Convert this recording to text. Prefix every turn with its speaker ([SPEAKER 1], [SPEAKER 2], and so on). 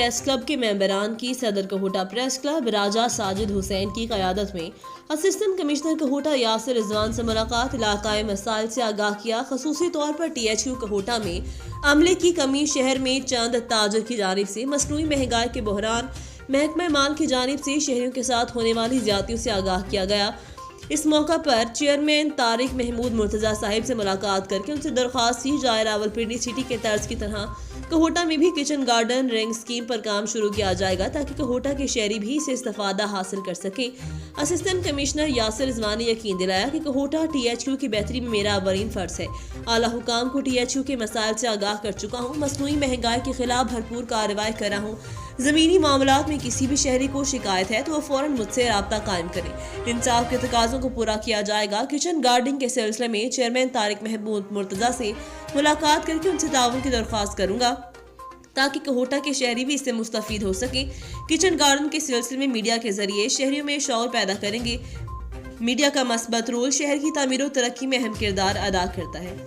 [SPEAKER 1] Press club کے ممبران کی صدر کہوٹہ پریس کلب راجہ ساجد حسین کی قیادت میں اسسٹنٹ کمشنر کہوٹہ یاسر رضوان سے ملاقات، علاقائی مسائل سے آگاہ کیا۔ خصوصی طور پر ٹی ایچ یو کہوٹہ میں عملے کی کمی، شہر میں چند تاجر کی جانب سے مصنوعی مہنگائی کے بحران، محکمہ مال کی جانب سے شہریوں کے ساتھ ہونے والی زیادتیوں سے آگاہ کیا گیا۔ اس موقع پر چیئرمین طارق محمود مرتضیٰ صاحب سے ملاقات کر کے ان سے درخواست کی جائے راولپنڈی سٹی کے طرز کی طرح کہوٹہ میں بھی کچن گارڈن رنگ اسکیم پر کام شروع کیا جائے گا تاکہ کہوٹہ کے شہری بھی اس سے استفادہ حاصل کر سکیں۔ اسسٹنٹ کمشنر یاسر رضوان نے یقین دلایا کہ کہوٹہ ٹی ایچ یو کی بہتری میں میرا اولین فرض ہے۔ اعلیٰ حکام کو ٹی ایچ یو کے مسائل سے آگاہ کر چکا ہوں، مصنوعی مہنگائی کے خلاف بھرپور کارروائی کر رہا ہوں۔ زمینی معاملات میں کسی بھی شہری کو شکایت ہے تو وہ فوراً مجھ سے رابطہ قائم کرے، انصاف کے تقاضوں کو پورا کیا جائے گا۔ کچن گارڈنگ کے سلسلے میں چیئرمین طارق محمود مرتضیٰ سے ملاقات کر کے ان سے تعاون کی درخواست کروں گا تاکہ کہوٹہ کے شہری بھی اس سے مستفید ہو سکیں۔ کچن گارڈن کے سلسلے میں میڈیا کے ذریعے شہریوں میں شعور پیدا کریں گے۔ میڈیا کا مثبت رول شہر کی تعمیر و ترقی میں اہم کردار ادا کرتا ہے۔